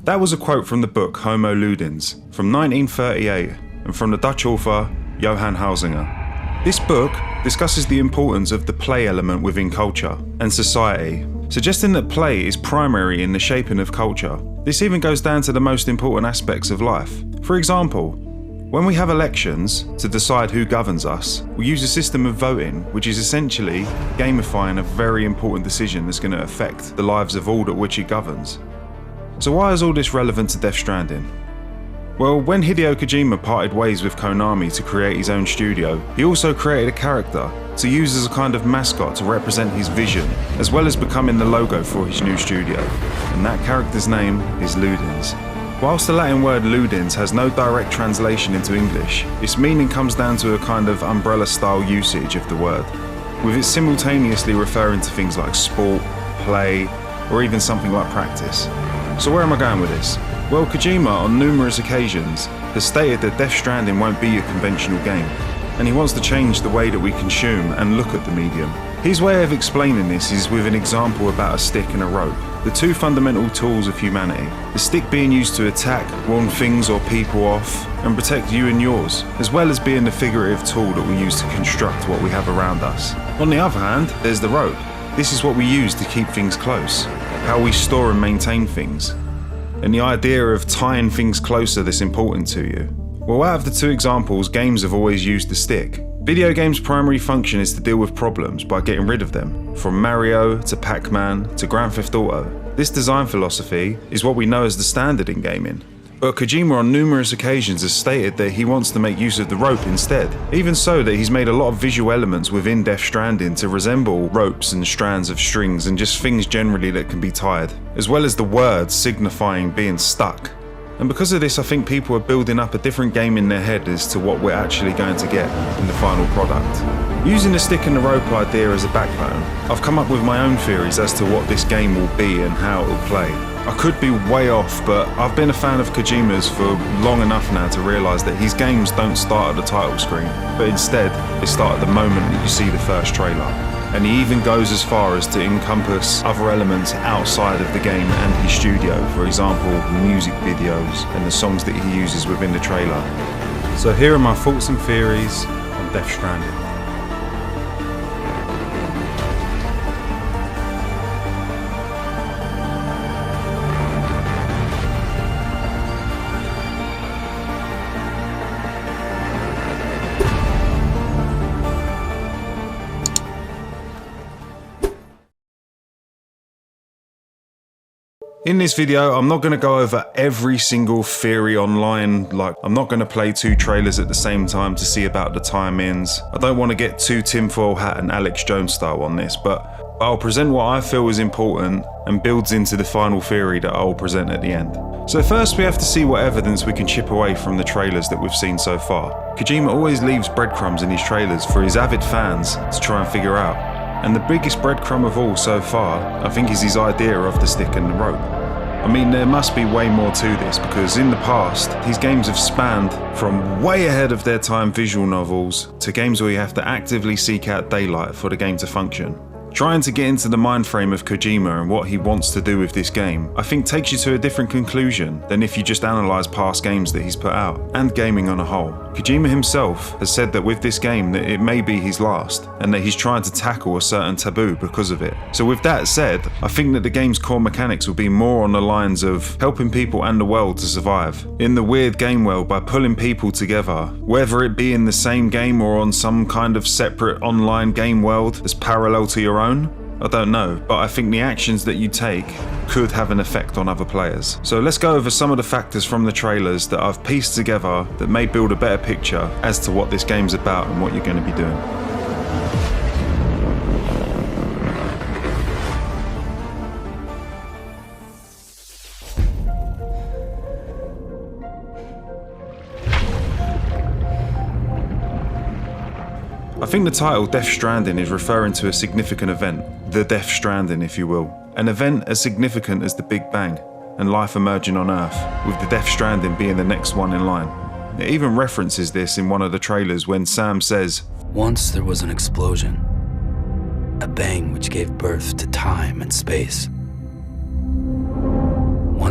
That was a quote from the book Homo Ludens from 1938 and from the Dutch author Johan Huizinga. This book discusses the importance of the play element within culture and society, suggesting that play is primary in the shaping of culture. This even goes down to the most important aspects of life. For example, when we have elections to decide who governs us, we use a system of voting, which is essentially gamifying a very important decision that's going to affect the lives of all that which it governs. So why is all this relevant to Death Stranding? Well, when Hideo Kojima parted ways with Konami to create his own studio, he also created a character to use as a kind of mascot to represent his vision, as well as becoming the logo for his new studio. And that character's name is Ludens. Whilst the Latin word Ludens has no direct translation into English, its meaning comes down to a kind of umbrella-style usage of the word, with it simultaneously referring to things like sport, play, or even something like practice. So where am I going with this? Well, Kojima on numerous occasions has stated that Death Stranding won't be a conventional game, and he wants to change the way that we consume and look at the medium. His way of explaining this is with an example about a stick and a rope, the two fundamental tools of humanity. The stick being used to attack, warn things or people off, and protect you and yours, as well as being the figurative tool that we use to construct what we have around us. On the other hand, there's the rope. This is what we use to keep things close, how we store and maintain things, and the idea of tying things closer that's important to you. Well, out of the two examples, games have always used the stick. Video games' primary function is to deal with problems by getting rid of them, from Mario to Pac-Man to Grand Theft Auto. This design philosophy is what we know as the standard in gaming. But Kojima on numerous occasions has stated that he wants to make use of the rope instead. Even so that he's made a lot of visual elements within Death Stranding to resemble ropes and strands of strings and just things generally that can be tied, as well as the words signifying being stuck. And because of this, I think people are building up a different game in their head as to what we're actually going to get in the final product. Using the stick and the rope idea as a backbone, I've come up with my own theories as to what this game will be and how it will play. I could be way off, but I've been a fan of Kojima's for long enough now to realise that his games don't start at the title screen, but instead they start at the moment that you see the first trailer. And he even goes as far as to encompass other elements outside of the game and his studio, for example music videos and the songs that he uses within the trailer. So here are my thoughts and theories on Death Stranding. In this video, I'm not going to go over every single theory online, like I'm not going to play two trailers at the same time to see about the tie-ins. I don't want to get too tinfoil hat and Alex Jones style on this, but I'll present what I feel is important and builds into the final theory that I'll present at the end. So first we have to see what evidence we can chip away from the trailers that we've seen so far. Kojima always leaves breadcrumbs in his trailers for his avid fans to try and figure out. And the biggest breadcrumb of all so far, I think, is his idea of the stick and the rope. I mean, there must be way more to this, because in the past, these games have spanned from way ahead of their time visual novels to games where you have to actively seek out daylight for the game to function. Trying to get into the mind frame of Kojima and what he wants to do with this game, I think takes you to a different conclusion than if you just analyse past games that he's put out, and gaming on a whole. Kojima himself has said that with this game that it may be his last, and that he's trying to tackle a certain taboo because of it. So with that said, I think that the game's core mechanics will be more on the lines of helping people and the world to survive in the weird game world by pulling people together, whether it be in the same game or on some kind of separate online game world that's parallel to your own. I don't know, but I think the actions that you take could have an effect on other players. So let's go over some of the factors from the trailers that I've pieced together that may build a better picture as to what this game's about and what you're going to be doing. I think the title Death Stranding is referring to a significant event, the Death Stranding if you will. An event as significant as the Big Bang and life emerging on Earth, with the Death Stranding being the next one in line. It even references this in one of the trailers when Sam says, "Once there was an explosion, a bang which gave birth to time and space.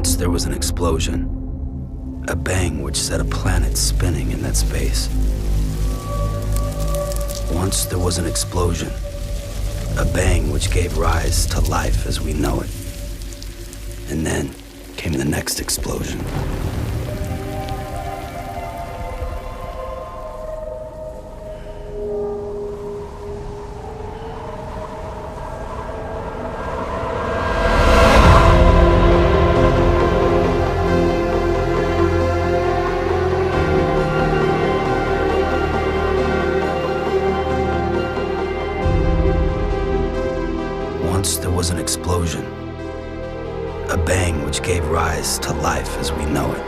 Once there was an explosion. A bang which set a planet spinning in that space. Once there was an explosion. A bang which gave rise to life as we know it. And then came the next explosion. Once there was an explosion. A bang which gave rise to life as we know it.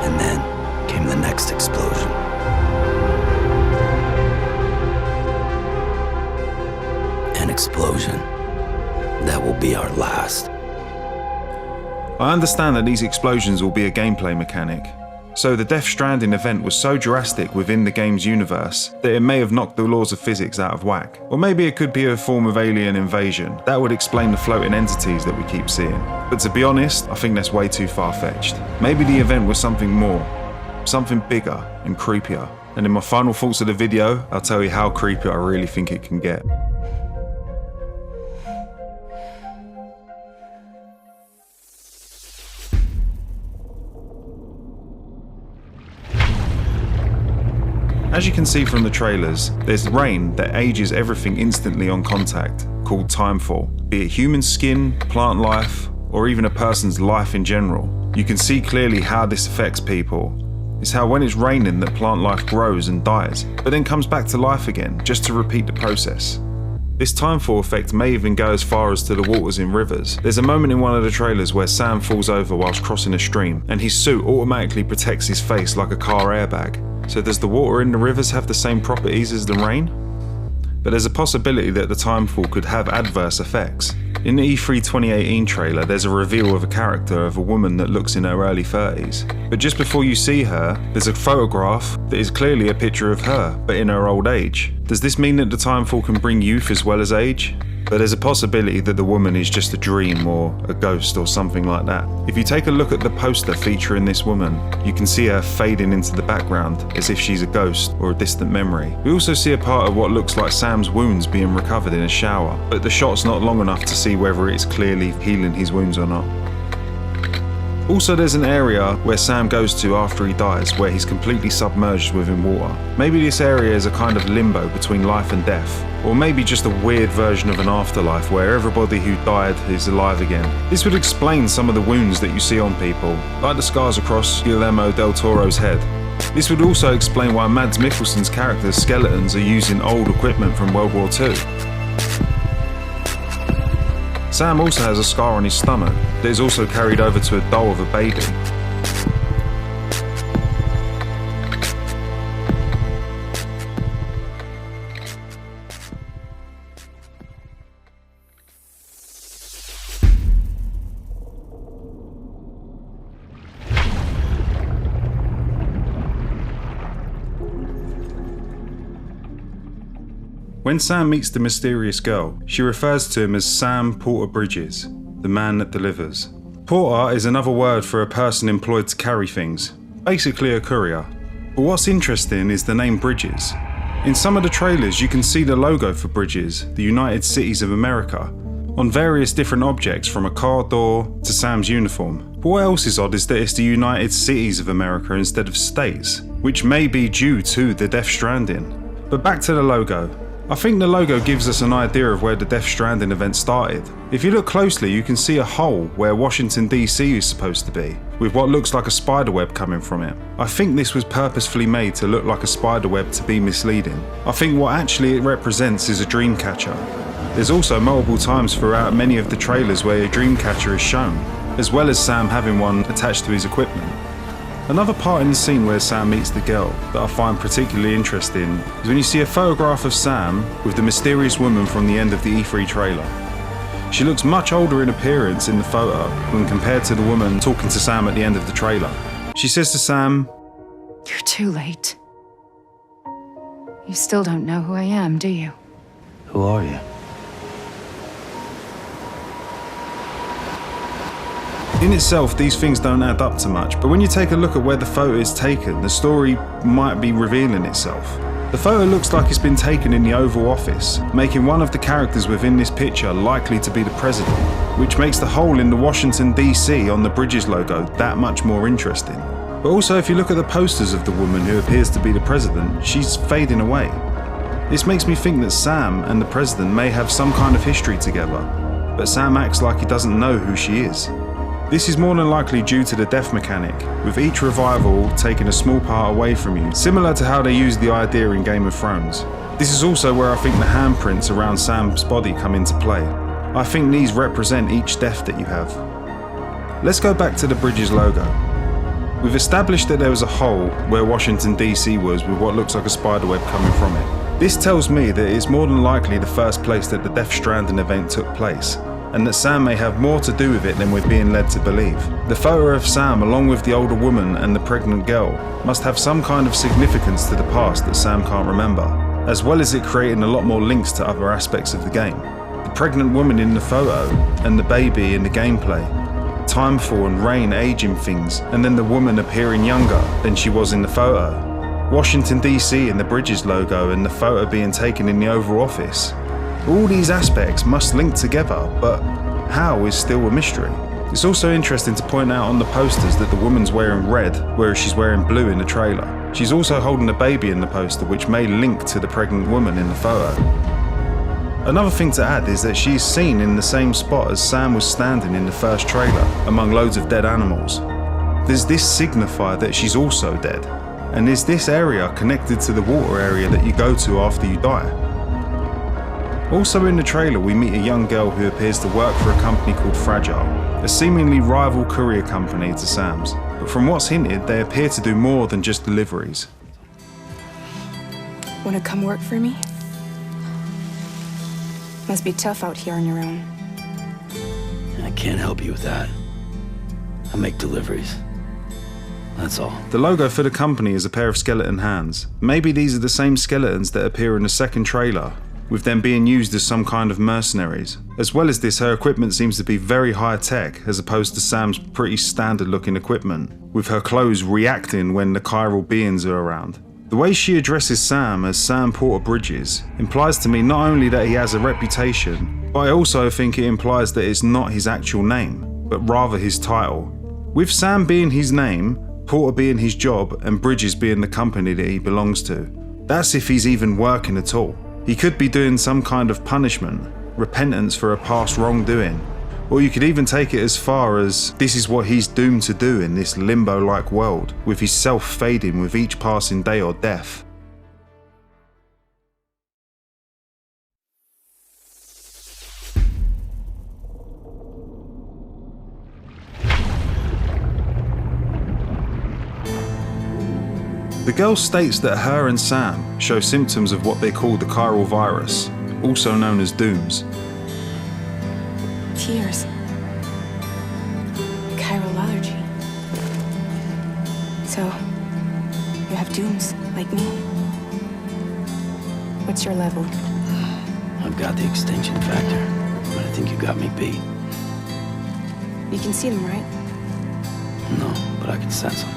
And then came the next explosion. An explosion that will be our last. I understand that these explosions will be a gameplay mechanic. So the Death Stranding event was so drastic within the game's universe that it may have knocked the laws of physics out of whack. Or maybe it could be a form of alien invasion. That would explain the floating entities that we keep seeing. But to be honest, I think that's way too far-fetched. Maybe the event was something more, something bigger and creepier. And in my final thoughts of the video, I'll tell you how creepy I really think it can get. As you can see from the trailers, there's rain that ages everything instantly on contact, called timefall. Be it human skin, plant life, or even a person's life in general. You can see clearly how this affects people. It's how when it's raining that plant life grows and dies, but then comes back to life again, just to repeat the process. This timefall effect may even go as far as to the waters in rivers. There's a moment in one of the trailers where Sam falls over whilst crossing a stream, and his suit automatically protects his face like a car airbag. So does the water in the rivers have the same properties as the rain? But there's a possibility that the timefall could have adverse effects. In the E3 2018 trailer, there's a reveal of a character of a woman that looks in her early 30s. But just before you see her, there's a photograph that is clearly a picture of her, but in her old age. Does this mean that the timefall can bring youth as well as age? But there's a possibility that the woman is just a dream or a ghost or something like that. If you take a look at the poster featuring this woman, you can see her fading into the background as if she's a ghost or a distant memory. We also see a part of what looks like Sam's wounds being recovered in a shower, but the shot's not long enough to see whether it's clearly healing his wounds or not. Also, there's an area where Sam goes to after he dies, where he's completely submerged within water. Maybe this area is a kind of limbo between life and death, or maybe just a weird version of an afterlife where everybody who died is alive again. This would explain some of the wounds that you see on people, like the scars across Guillermo del Toro's head. This would also explain why Mads Mikkelsen's character's skeletons are using old equipment from World War II. Sam also has a scar on his stomach that is also carried over to a doll of a baby. When Sam meets the mysterious girl, she refers to him as Sam Porter Bridges, the man that delivers. Porter is another word for a person employed to carry things, basically a courier. But what's interesting is the name Bridges. In some of the trailers you can see the logo for Bridges, the United Cities of America, on various different objects from a car door to Sam's uniform. But what else is odd is that it's the United Cities of America instead of states, which may be due to the Death Stranding. But back to the logo. I think the logo gives us an idea of where the Death Stranding event started. If you look closely, you can see a hole where Washington DC is supposed to be, with what looks like a spider web coming from it. I think this was purposefully made to look like a spider web to be misleading. I think what actually it represents is a dream catcher. There's also multiple times throughout many of the trailers where a dream catcher is shown, as well as Sam having one attached to his equipment. Another part in the scene where Sam meets the girl that I find particularly interesting is when you see a photograph of Sam with the mysterious woman from the end of the E3 trailer. She looks much older in appearance in the photo when compared to the woman talking to Sam at the end of the trailer. She says to Sam, "You're too late. You still don't know who I am, do you?" Who are you? In itself, these things don't add up to much, but when you take a look at where the photo is taken, the story might be revealing itself. The photo looks like it's been taken in the Oval Office, making one of the characters within this picture likely to be the president, which makes the hole in the Washington DC on the Bridges logo that much more interesting. But also, if you look at the posters of the woman who appears to be the president, she's fading away. This makes me think that Sam and the president may have some kind of history together, but Sam acts like he doesn't know who she is. This is more than likely due to the death mechanic, with each revival taking a small part away from you, similar to how they used the idea in Game of Thrones. This is also where I think the handprints around Sam's body come into play. I think these represent each death that you have. Let's go back to the Bridges logo. We've established that there was a hole where Washington DC was with what looks like a spiderweb coming from it. This tells me that it's more than likely the first place that the Death Stranding event took place, and that Sam may have more to do with it than we're being led to believe. The photo of Sam along with the older woman and the pregnant girl must have some kind of significance to the past that Sam can't remember, as well as it creating a lot more links to other aspects of the game. The pregnant woman in the photo and the baby in the gameplay, timefall and rain aging things, and then the woman appearing younger than she was in the photo. Washington DC and the Bridges logo and the photo being taken in the Oval Office. All these aspects must link together, but how is still a mystery. It's also interesting to point out on the posters that the woman's wearing red, whereas she's wearing blue in the trailer. She's also holding a baby in the poster, which may link to the pregnant woman in the photo. Another thing to add is that she's seen in the same spot as Sam was standing in the first trailer, among loads of dead animals. Does this signify that she's also dead? And is this area connected to the water area that you go to after you die? Also in the trailer we meet a young girl who appears to work for a company called Fragile, a seemingly rival courier company to Sam's. But from what's hinted, they appear to do more than just deliveries. Wanna come work for me? Must be tough out here on your own. I can't help you with that. I make deliveries. That's all. The logo for the company is a pair of skeleton hands. Maybe these are the same skeletons that appear in the second trailer, with them being used as some kind of mercenaries. As well as this, her equipment seems to be very high tech, as opposed to Sam's pretty standard looking equipment, with her clothes reacting when the chiral beings are around. The way she addresses Sam as Sam Porter Bridges implies to me not only that he has a reputation, but I also think it implies that it's not his actual name, but rather his title. With Sam being his name, Porter being his job, and Bridges being the company that he belongs to. That's if he's even working at all. He could be doing some kind of punishment, repentance for a past wrongdoing, or you could even take it as far as this is what he's doomed to do in this limbo-like world, with his self fading with each passing day or death. The girl states that her and Sam show symptoms of what they call the chiral virus, also known as dooms. Tears. Chiral allergy. So, you have dooms, like me. What's your level? I've got the extinction factor, but I think you got me beat. You can see them, right? No, but I can sense them.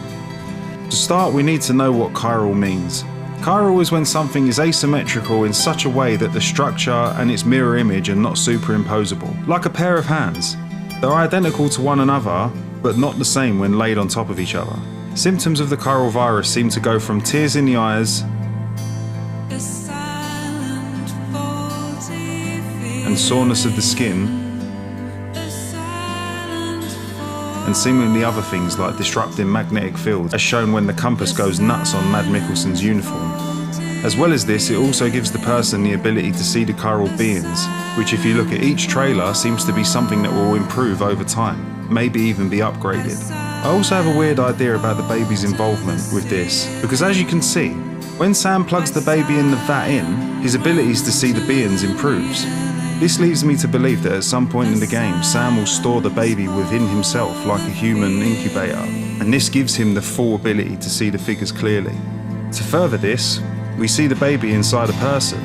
To start, we need to know what chiral means. Chiral is when something is asymmetrical in such a way that the structure and its mirror image are not superimposable, like a pair of hands. They're identical to one another, but not the same when laid on top of each other. Symptoms of the chiral virus seem to go from tears in the eyes and soreness of the skin, and seemingly other things like disrupting magnetic fields, as shown when the compass goes nuts on Mad Mikkelsen's uniform. As well as this, it also gives the person the ability to see the chiral beings, which if you look at each trailer seems to be something that will improve over time, maybe even be upgraded. I also have a weird idea about the baby's involvement with this, because as you can see, when Sam plugs the baby in the vat in, his abilities to see the beings improves. This leads me to believe that at some point in the game, Sam will store the baby within himself like a human incubator, and this gives him the full ability to see the figures clearly. To further this, we see the baby inside a person,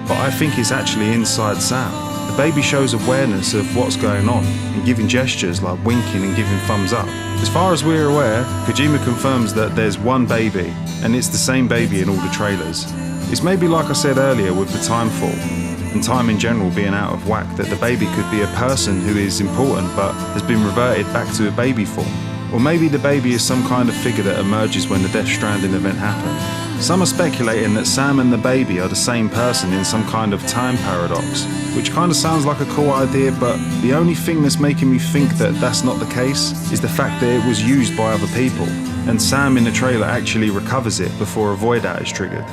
but I think it's actually inside Sam. The baby shows awareness of what's going on and giving gestures like winking and giving thumbs up. As far as we're aware, Kojima confirms that there's one baby, and it's the same baby in all the trailers. It's maybe like I said earlier with the time fall, and time in general being out of whack, that the baby could be a person who is important but has been reverted back to a baby form. Or maybe the baby is some kind of figure that emerges when the Death Stranding event happened. Some are speculating that Sam and the baby are the same person in some kind of time paradox, which kind of sounds like a cool idea, but the only thing that's making me think that that's not the case is the fact that it was used by other people, and Sam in the trailer actually recovers it before a void out is triggered.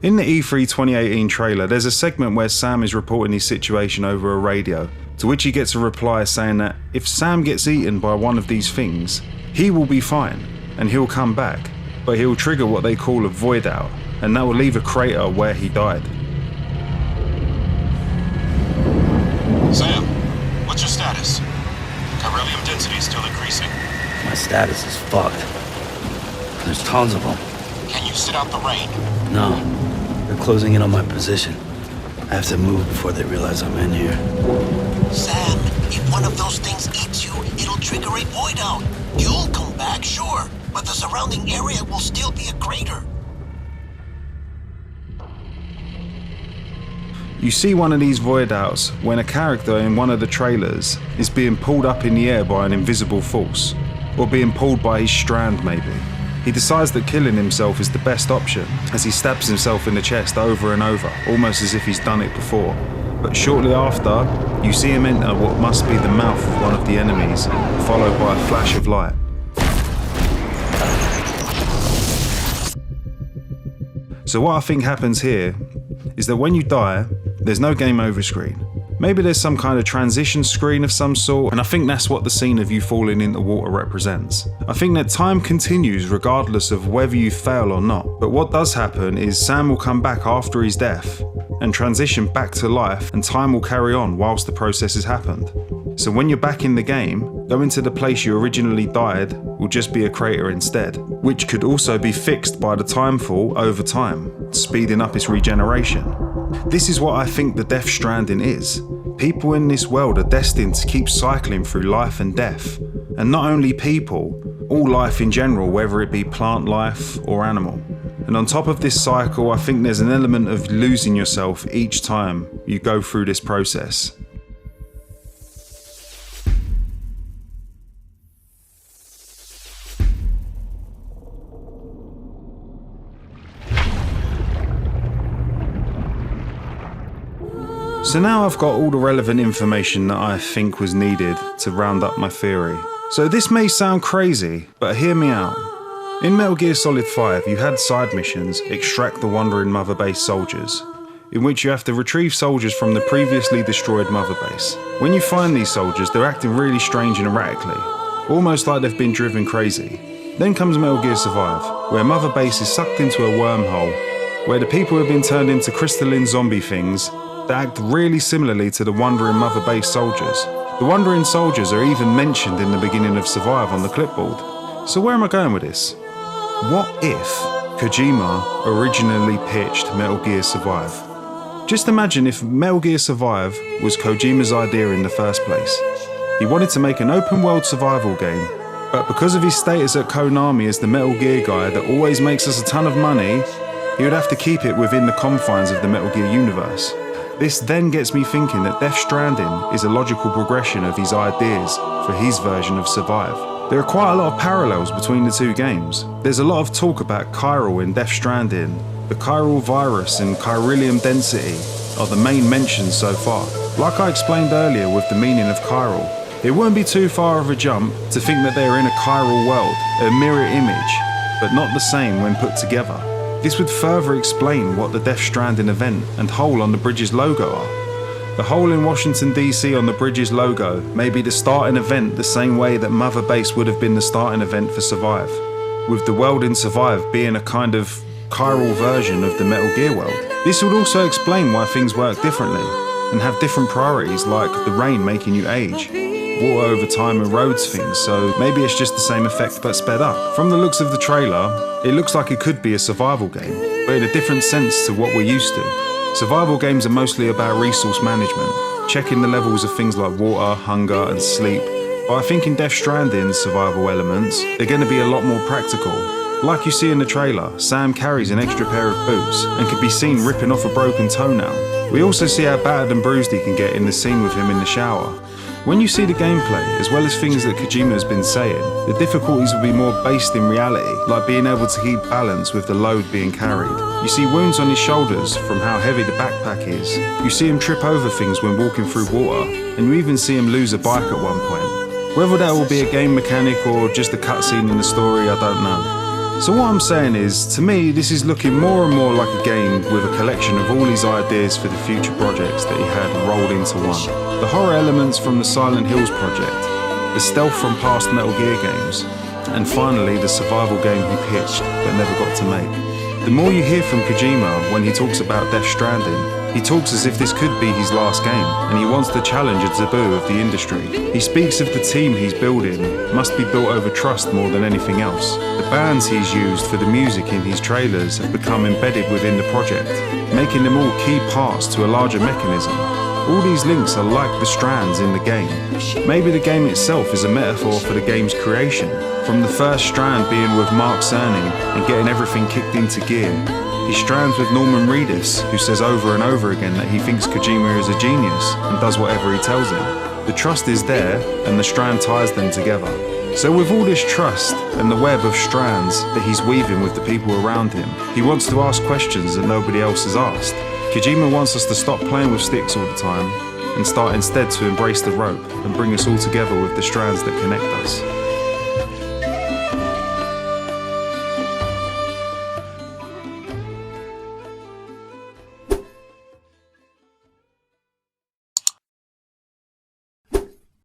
In the E3 2018 trailer, there's a segment where Sam is reporting his situation over a radio, to which he gets a reply saying that if Sam gets eaten by one of these things, he will be fine and he'll come back, but he'll trigger what they call a void out, and that will leave a crater where he died. Sam, what's your status? Chiralium density is still increasing. My status is fucked. There's tons of them. Can you sit out the rain? No, they're closing in on my position. I have to move before they realize I'm in here. Sam, if one of those things eats you, it'll trigger a void out. You'll come back, sure, but the surrounding area will still be a crater. You see one of these void outs when a character in one of the trailers is being pulled up in the air by an invisible force, or being pulled by his strand maybe. He decides that killing himself is the best option, as he stabs himself in the chest over and over, almost as if he's done it before. But shortly after, you see him enter what must be the mouth of one of the enemies, followed by a flash of light. So what I think happens here is that when you die, there's no game over screen. Maybe there's some kind of transition screen of some sort, and I think that's what the scene of you falling into water represents. I think that time continues regardless of whether you fail or not, but what does happen is Sam will come back after his death and transition back to life, and time will carry on whilst the process has happened. So when you're back in the game, going to the place you originally died will just be a crater instead, which could also be fixed by the timefall over time, speeding up its regeneration. This is what I think the Death Stranding is. People in this world are destined to keep cycling through life and death. And not only people, all life in general, whether it be plant life or animal. And on top of this cycle, I think there's an element of losing yourself each time you go through this process. So now I've got all the relevant information that I think was needed to round up my theory. So this may sound crazy, but hear me out. In Metal Gear Solid 5, you had side missions, Extract the Wandering Mother Base soldiers, in which you have to retrieve soldiers from the previously destroyed Mother Base. When you find these soldiers, they're acting really strange and erratically, almost like they've been driven crazy. Then comes Metal Gear Survive, where Mother Base is sucked into a wormhole, where the people have been turned into crystalline zombie things that act really similarly to the Wandering Mother Base soldiers. The Wandering soldiers are even mentioned in the beginning of Survive on the clipboard. So where am I going with this? What if Kojima originally pitched Metal Gear Survive? Just imagine if Metal Gear Survive was Kojima's idea in the first place. He wanted to make an open world survival game, but because of his status at Konami as the Metal Gear guy that always makes us a ton of money, he would have to keep it within the confines of the Metal Gear universe. This then gets me thinking that Death Stranding is a logical progression of his ideas for his version of Survive. There are quite a lot of parallels between the two games. There's a lot of talk about chiral in Death Stranding. The chiral virus and chiralium density are the main mentions so far. Like I explained earlier with the meaning of chiral, it wouldn't be too far of a jump to think that they are in a chiral world, a mirror image, but not the same when put together. This would further explain what the Death Stranding event and hole on the bridge's logo are. The hole in Washington DC on the bridge's logo may be the starting event the same way that Mother Base would have been the starting event for Survive, with the world in Survive being a kind of chiral version of the Metal Gear world. This would also explain why things work differently and have different priorities, like the rain making you age, water over time erodes things, so maybe it's just the same effect but sped up. From the looks of the trailer, it looks like it could be a survival game, but in a different sense to what we're used to. Survival games are mostly about resource management, checking the levels of things like water, hunger and sleep, but I think in Death Stranding's survival elements, they're going to be a lot more practical. Like you see in the trailer, Sam carries an extra pair of boots and can be seen ripping off a broken toenail. We also see how battered and bruised he can get in the scene with him in the shower. When you see the gameplay, as well as things that Kojima has been saying, the difficulties will be more based in reality, like being able to keep balance with the load being carried. You see wounds on his shoulders from how heavy the backpack is. You see him trip over things when walking through water, and you even see him lose a bike at one point. Whether that will be a game mechanic or just a cutscene in the story, I don't know. So what I'm saying is, to me, this is looking more and more like a game with a collection of all his ideas for the future projects that he had rolled into one. The horror elements from the Silent Hills project, the stealth from past Metal Gear games, and finally the survival game he pitched but never got to make. The more you hear from Kojima when he talks about Death Stranding, he talks as if this could be his last game, and he wants to challenge a taboo of the industry. He speaks of the team he's building must be built over trust more than anything else. The bands he's used for the music in his trailers have become embedded within the project, making them all key parts to a larger mechanism. All these links are like the strands in the game. Maybe the game itself is a metaphor for the game's creation, from the first strand being with Mark Cerny and getting everything kicked into gear. He strands with Norman Reedus, who says over and over again that he thinks Kojima is a genius and does whatever he tells him. The trust is there, and the strand ties them together. So with all this trust and the web of strands that he's weaving with the people around him, he wants to ask questions that nobody else has asked. Kojima wants us to stop playing with sticks all the time and start instead to embrace the rope and bring us all together with the strands that connect us.